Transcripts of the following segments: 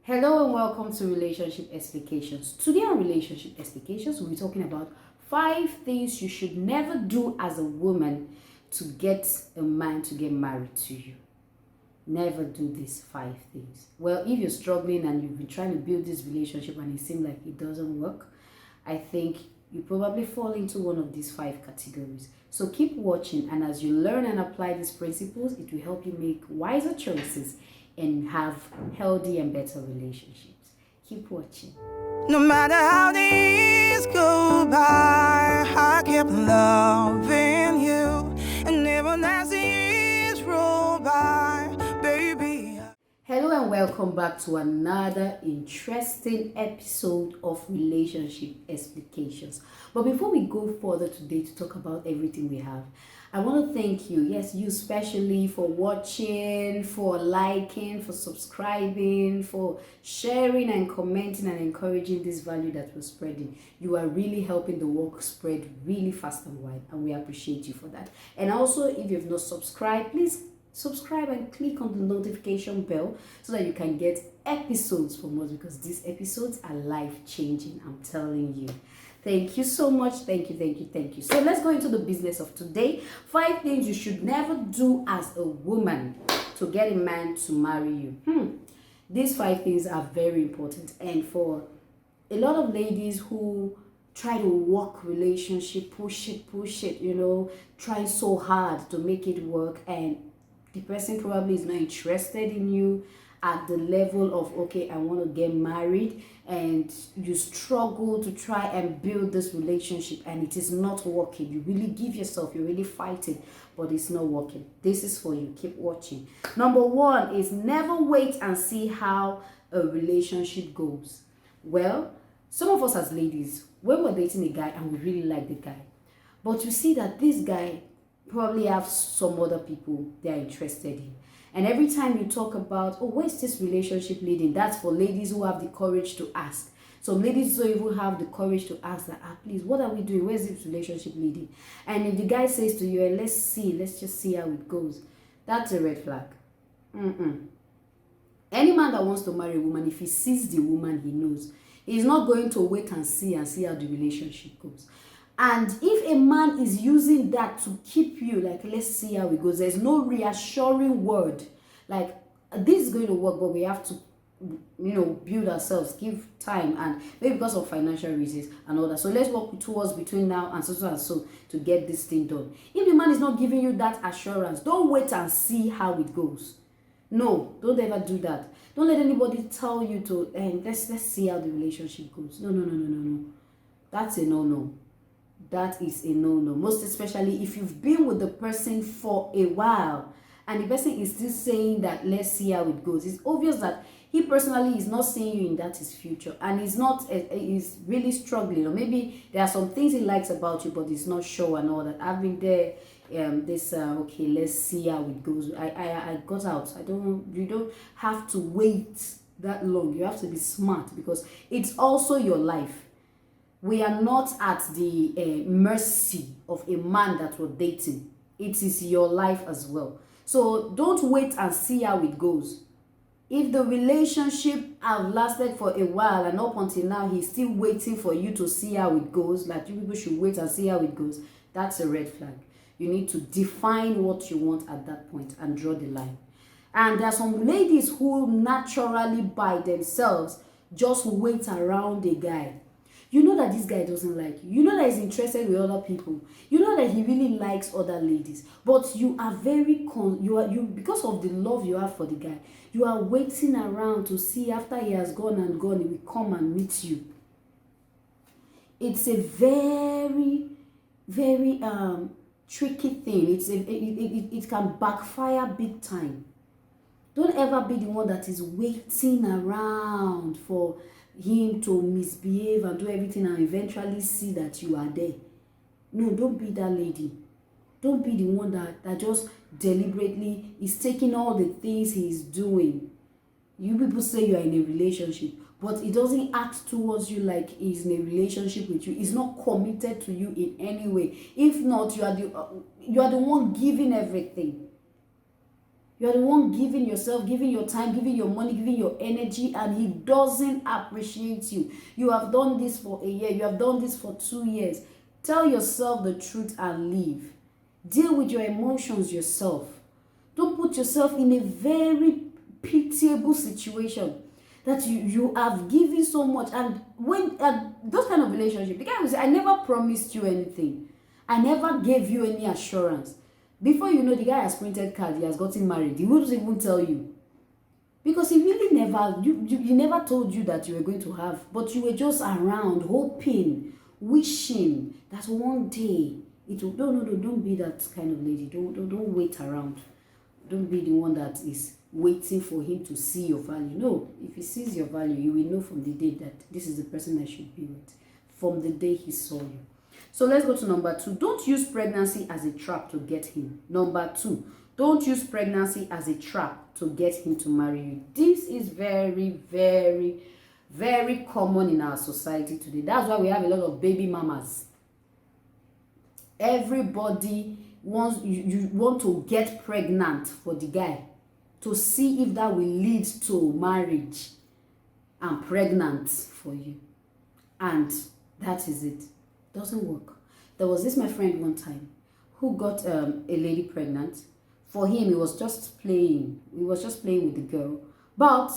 Hello and welcome to Relationship Explications. Today on Relationship Explications, we'll be talking about 5 things you should never do as a woman to get a man to get married to you. Never do these 5 things. Well, if you're struggling and you've been trying to build this relationship and it seems like it doesn't work, I think you probably fall into one of these 5 categories. So keep watching, and as you learn and apply these principles, it will help you make wiser choices and have healthy and better relationships. Keep watching. No matter how the years go by, I kept loving you. And even as the years roll by, baby. Hello and welcome back to another interesting episode of Relationship Explications. But before we go further today to talk about everything we have, I want to thank you, yes, you especially, for watching, for liking, for subscribing, for sharing and commenting and encouraging this value that we're spreading. You are really helping the work spread really fast and wide, and we appreciate you for that. And also, if you've not subscribed, please subscribe and click on the notification bell so that you can get episodes from us, because these episodes are life-changing, I'm telling you. Thank you so much. Thank you. So let's go into the business of today. 5 things you should never do as a woman to get a man to marry you. These 5 things are very important, and for a lot of ladies who try to work relationship, push it, trying so hard to make it work, and the person probably is not interested in you at the level of, okay, I want to get married, and you struggle to try and build this relationship and it is not working. You really give yourself, you're really fighting, but it's not working. This is for you. Keep watching. Number 1 is never wait and see how a relationship goes. Well, some of us as ladies, when we're dating a guy and we really like the guy, but you see that this guy probably have some other people they're interested in. And every time you talk about, oh, where's this relationship leading? That's for ladies who have the courage to ask. Some ladies don't even have the courage to ask that, please, what are we doing? Where's this relationship leading? And if the guy says to you, let's just see how it goes, that's a red flag. Any man that wants to marry a woman, if he sees the woman, he knows. He's not going to wait and see how the relationship goes. And if a man is using that to keep you, like, let's see how it goes, there's no reassuring word, like, this is going to work, but we have to, build ourselves, give time, and maybe because of financial reasons and all that. So let's work towards between now and so to get this thing done. If the man is not giving you that assurance, don't wait and see how it goes. No, don't ever do that. Don't let anybody tell you to, let's see how the relationship goes. No. That's a no. That is a no-no, most especially if you've been with the person for a while and the person is still saying that let's see how it goes. It's obvious that he personally is not seeing you in that his future, and he's really struggling, or maybe there are some things he likes about you but he's not sure and all that. I've been there. Okay, let's see how it goes. I got out. You don't have to wait that long. You have to be smart, because it's also your life. We are not at the mercy of a man that we're dating. It is your life as well. So don't wait and see how it goes. If the relationship have lasted for a while and up until now he's still waiting for you to see how it goes, like you people should wait and see how it goes, that's a red flag. You need to define what you want at that point and draw the line. And there are some ladies who naturally by themselves just wait around a guy. You know that this guy doesn't like you. You know that he's interested with other people. You know that he really likes other ladies. But you are because of the love you have for the guy, you are waiting around to see after he has gone, he will come and meet you. It's a very, very tricky thing. It can backfire big time. Don't ever be the one that is waiting around for him to misbehave and do everything and eventually see that you are there. No, don't be that lady. Don't be the one that just deliberately is taking all the things he's doing. You people say you are in a relationship, but he doesn't act towards you like he's in a relationship with you. He's not committed to you in any way. If not, you are the one giving everything. You are the one giving yourself, giving your time, giving your money, giving your energy, and he doesn't appreciate you. You have done this for a year. You have done this for 2 years. Tell yourself the truth and leave. Deal with your emotions yourself. Don't put yourself in a very pitiable situation that you have given so much. And when those kind of relationship, the guy will say, I never promised you anything. I never gave you any assurance. Before you know, the guy has printed card, he has gotten married. He wouldn't even tell you. Because he really never, he never told you that you were going to have, but you were just around, hoping, wishing that one day it will. No, don't be that kind of lady. Don't wait around. Don't be the one that is waiting for him to see your value. No, if he sees your value, you will know from the day that this is the person I should be with. From the day he saw you. So let's go to number 2. Don't use pregnancy as a trap to get him. Number 2, don't use pregnancy as a trap to get him to marry you. This is very, very, very common in our society today. That's why we have a lot of baby mamas. Everybody wants, you want to get pregnant for the guy to see if that will lead to marriage and pregnant for you. And that is it. Doesn't work. There was this my friend one time who got a lady pregnant. For him, he was just playing. He was just playing with the girl. But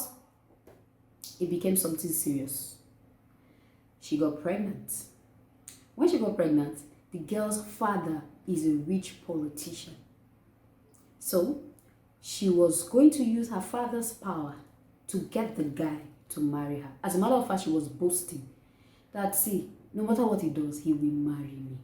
it became something serious. She got pregnant. When she got pregnant, the girl's father is a rich politician. So she was going to use her father's power to get the guy to marry her. As a matter of fact, she was boasting that, see, no matter what he does, he will marry me.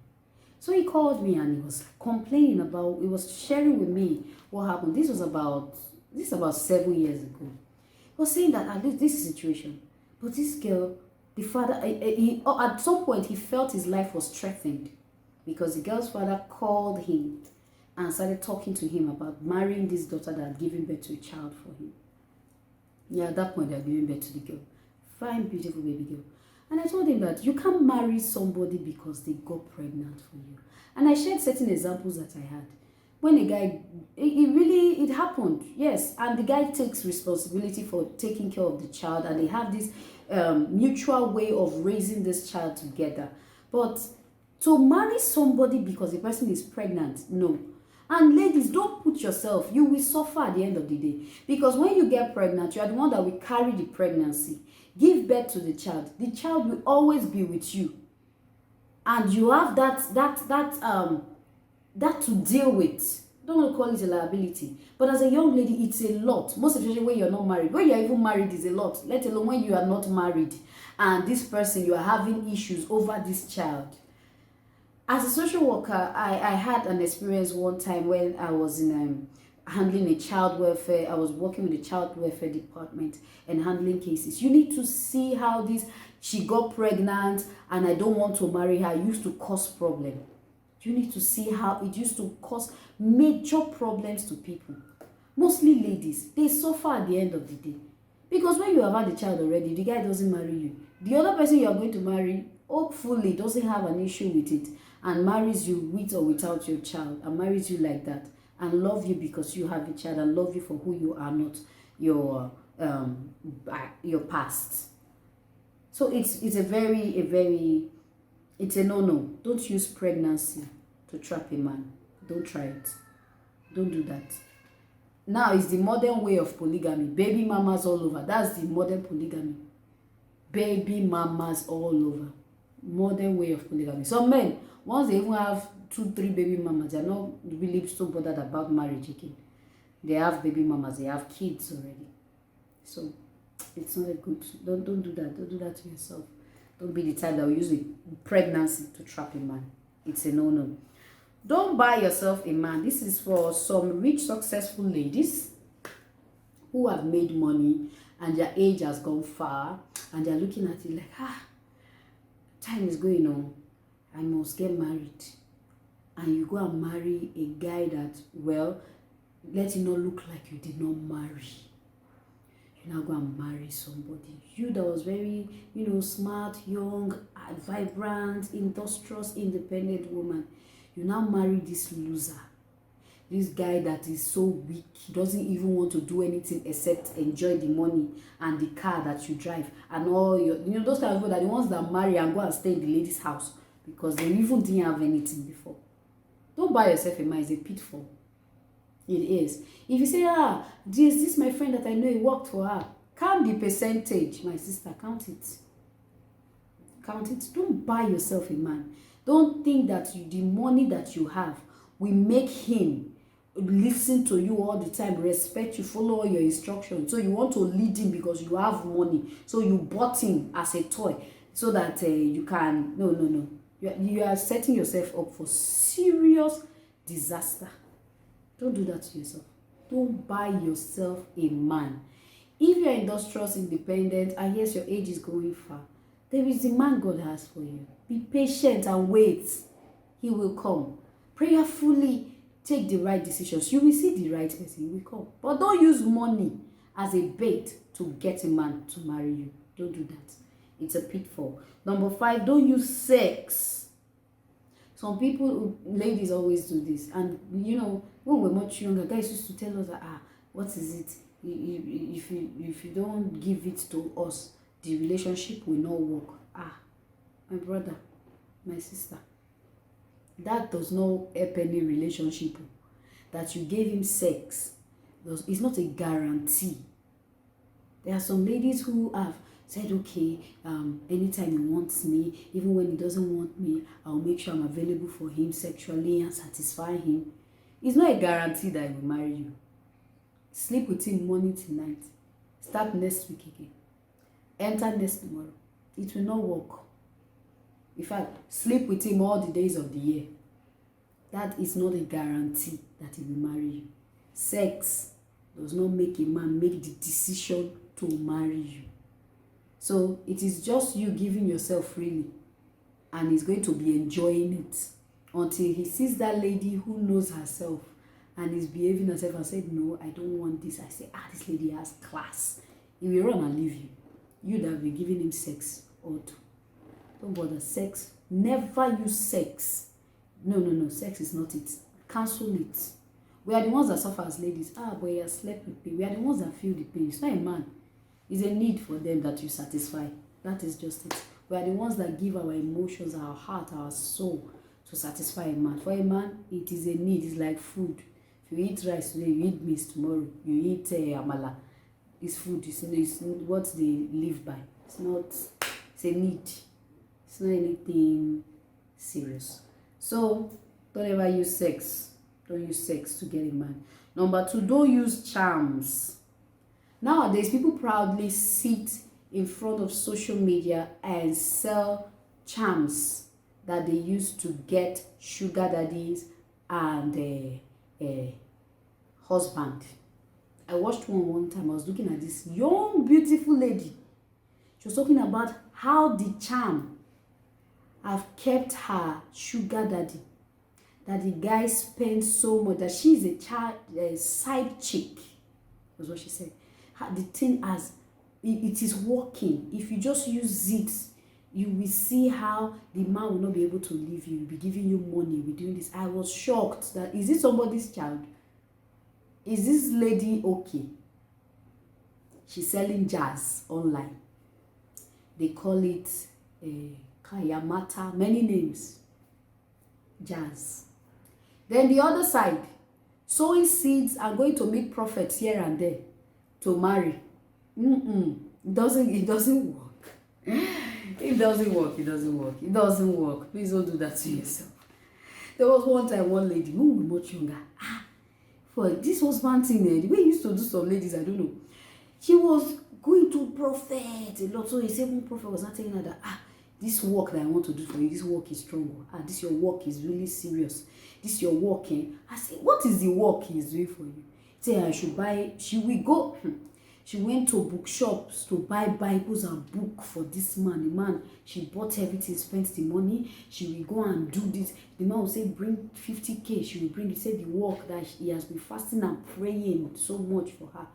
So he called me and he was complaining about, he was sharing with me what happened. This is about 7 years ago. He was saying that at least this situation, but this girl, the father, at some point he felt his life was threatened because the girl's father called him and started talking to him about marrying this daughter that had given birth to a child for him. Yeah, at that point they had given birth to the girl. Fine, beautiful baby girl. And I told him that you can't marry somebody because they got pregnant for you. And I shared certain examples that I had. When a guy, it happened, yes. And the guy takes responsibility for taking care of the child. And they have this mutual way of raising this child together. But to marry somebody because the person is pregnant, no. And ladies, don't put yourself, you will suffer at the end of the day. Because when you get pregnant, you are the one that will carry the pregnancy. Give birth to the child. The child will always be with you, and you have that to deal with. Don't want to call it a liability, but as a young lady, it's a lot. Most especially when you're not married. When you're even married, is a lot. Let alone when you are not married, and this person, you are having issues over this child. As a social worker, I had an experience one time when I was in handling a child welfare. I was working with the child welfare department and handling cases. You need to see how she got pregnant and I don't want to marry her, used to cause problem. You need to see how it used to cause major problems to people. Mostly ladies, they suffer at the end of the day. Because when you have had a child already, the guy doesn't marry you. The other person you are going to marry, hopefully, doesn't have an issue with it and marries you with or without your child and marries you like that. And love you because you have a child and love you for who you are, not your past. So it's a no-no. Don't use pregnancy to trap a man. Don't try it. Don't do that. Now it's the modern way of polygamy. Baby mamas all over. That's the modern polygamy. Baby mamas all over. Modern way of polygamy. Some men, once they even have 2-3 baby mamas, they're not really so bothered about marriage again. They have baby mamas, they have kids already. So it's not a good. Don't do that. Don't do that to yourself. Don't be the type that will use a pregnancy to trap a man. It's a no-no. Don't buy yourself a man. This is for some rich, successful ladies who have made money and their age has gone far and they're looking at it like, time is going on. I must get married. And you go and marry a guy that, well, let it not look like you did not marry. You now go and marry somebody. You that was very, smart, young, vibrant, industrious, independent woman. You now marry this loser. this guy that is so weak, he doesn't even want to do anything except enjoy the money and the car that you drive and all your, those kind of people are the ones that marry and go and stay in the lady's house because they even didn't have anything before. Don't buy yourself a man. It's a pitfall. It is. If you say, this my friend that I know, he worked for her, count the percentage, my sister. Count it. Count it. Don't buy yourself a man. Don't think that the money that you have will make him listen to you all the time, respect you, follow all your instructions. So you want to lead him because you have money. So you bought him as a toy so that you can. No. You are setting yourself up for serious disaster. Don't do that to yourself. Don't buy yourself a man. If you are industrious, independent, and yes, your age is going far, there is the man God has for you. Be patient and wait. He will come. Prayerfully take the right decisions. You will see the right person. He will come. But don't use money as a bait to get a man to marry you. Don't do that. It's a pitfall. Number 5, don't use sex. Some people, ladies always do this. And when we were much younger, guys used to tell us that, what is it? If you don't give it to us, the relationship will not work. My brother, my sister, that does not help any relationship. That you gave him sex, it's not a guarantee. There are some ladies who have said, okay, anytime he wants me, even when he doesn't want me, I'll make sure I'm available for him sexually and satisfy him. It's not a guarantee that he will marry you. Sleep with him morning to night. Start next week again. Enter next tomorrow. It will not work. In fact, sleep with him all the days of the year. That is not a guarantee that he will marry you. Sex does not make a man make the decision to marry you. So it is just you giving yourself freely, and he's going to be enjoying it until he sees that lady who knows herself and is behaving herself and said, no, I don't want this. I say, this lady has class. He will run and leave you. You that have been giving him sex. Don't bother. Sex. Never use sex. No. Sex is not it. Cancel it. We are the ones that suffer as ladies. But you slept with me. We are the ones that feel the pain. It's not a man. It's a need for them that you satisfy. That is just it. We are the ones that give our emotions, our heart, our soul to satisfy a man. For a man, it is a need. It's like food. If you eat rice today, you eat maize tomorrow. You eat amala. It's food. It's what they live by. It's a need. It's not anything serious. So, don't ever use sex. Don't use sex to get a man. Number 2, don't use charms. Nowadays, people proudly sit in front of social media and sell charms that they use to get sugar daddies and husband. I watched one time. I was looking at this young, beautiful lady. She was talking about how the charm have kept her sugar daddy. That the guy spends so much, that she is a side chick. That's what she said. The thing it is working. If you just use it, you will see how the man will not be able to leave you. He will be giving you money. He will be doing this. I was shocked that, is this somebody's child? Is this lady okay? She's selling jazz online. They call it Kayamata, many names. Jazz. Then the other side, sowing seeds are going to meet prophets here and there to marry. It doesn't work. It doesn't work. Please don't do that to yourself. There was one time one lady who was much younger. For this was one thing, the way he used to do some ladies, I don't know. She was going to prophet a lot. So he said one prophet was not telling her that this work that I want to do for you, this work is strong. This your work is really serious. This your work. I said, what is the work he is doing for you? Say I should buy. She will go. She went to bookshops to buy Bibles and book for this man. The man, she bought everything, spent the money. She will go and do this. The man will say, bring 50K. She will bring it. Say the work that he has been fasting and praying so much for her.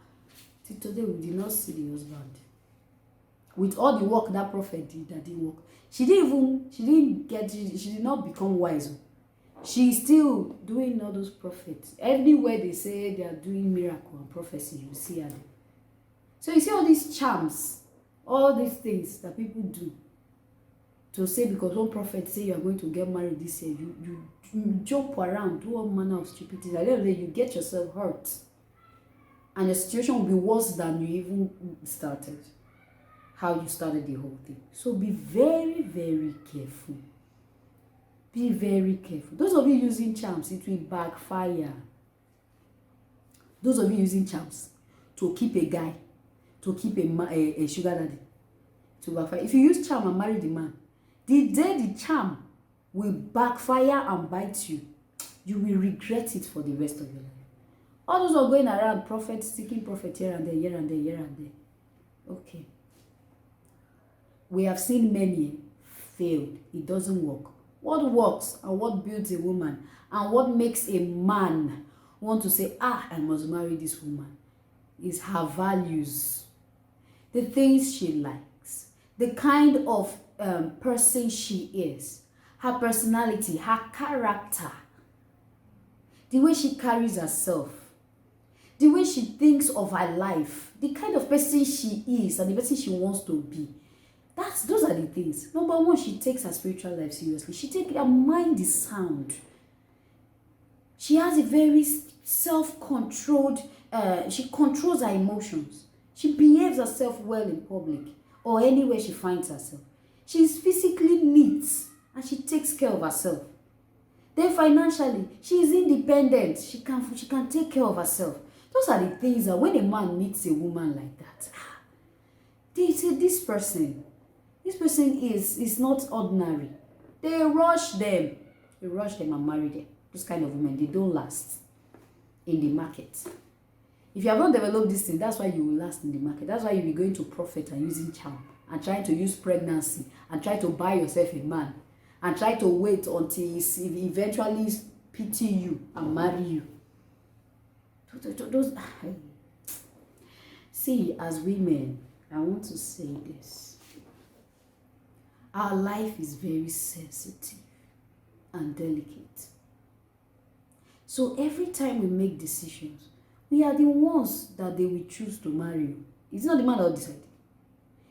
Till today, we did not see the husband. With all the work that prophet did, that didn't work. She did not become wise. She's still doing all those prophets. Everywhere they say they are doing miracle and prophecy, you see her there. So you see all these charms, all these things that people do to say because one prophet say you are going to get married this year, you jump around, do all manner of stupidity. At the end of the day, you get yourself hurt. And the situation will be worse than you even started. How you started the whole thing. So be very, very careful. Be very careful. Those of you using charms, it will backfire. Those of you using charms to keep a guy, to keep a sugar daddy, to backfire. If you use charm and marry the man, the day the charm will backfire and bite you, you will regret it for the rest of your life. All those are going around, prophets, seeking prophet here and there, here and there, here and there. Okay. We have seen many failed. It doesn't work. What works and what builds a woman and what makes a man want to say, I must marry this woman is her values, the things she likes, the kind of person she is, her personality, her character, the way she carries herself, the way she thinks of her life, the kind of person she is and the person she wants to be. Those are the things. Number one, she takes her spiritual life seriously. Her mind is sound. She has a very self-controlled, she controls her emotions. She behaves herself well in public or anywhere she finds herself. She's physically neat and she takes care of herself. Then financially, she is independent. She can take care of herself. Those are the things that when a man meets a woman like that, they say this person is not ordinary. They rush them and marry them. Those kind of women, they don't last in the market. If you have not developed this thing, that's why you will last in the market. That's why you'll be going to prophet and using charm and trying to use pregnancy and try to buy yourself a man and try to wait until he eventually pity you and marry you. See, as women, I want to say this. Our life is very sensitive and delicate. So every time we make decisions, we are the ones that they will choose to marry you. It's not the man that will decide.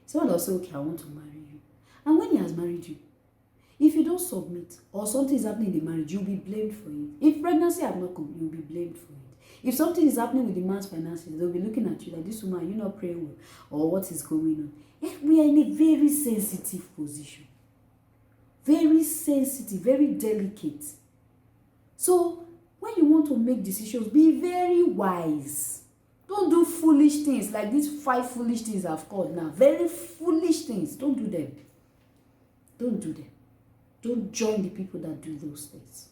It's the man that will say, okay, I want to marry you. And when he has married you, if you don't submit or something is happening in the marriage, you'll be blamed for it. If pregnancy has not come, you'll be blamed for it. If something is happening with the man's finances, they'll be looking at you like, this woman, you're not praying well, or what is going on. We are in a very sensitive position. Very sensitive, very delicate. So, when you want to make decisions, be very wise. Don't do foolish things like these 5 foolish things I've called now. Very foolish things. Don't do them. Don't do them. Don't join the people that do those things.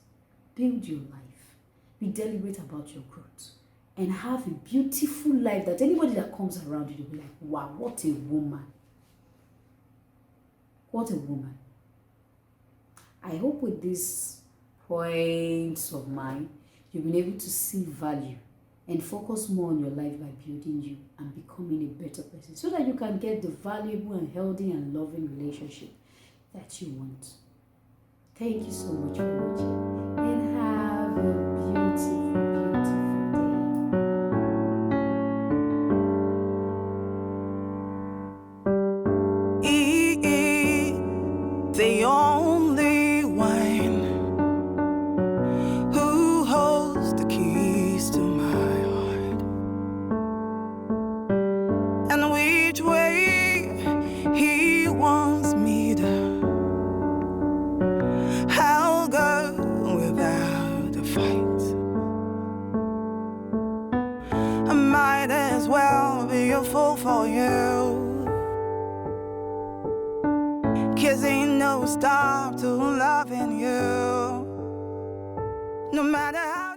Build your life. Be deliberate about your growth. And have a beautiful life that anybody that comes around you will be like, wow, what a woman. What a woman. I hope with these points of mine, you've been able to see value and focus more on your life by building you and becoming a better person so that you can get the valuable and healthy and loving relationship that you want. Thank you so much for watching and have a beautiful, beautiful day. The only one who holds the keys to my heart, and which way he wants me to, I'll go without a fight. I might as well be a fool for you, 'cause ain't no stop to loving you, no matter how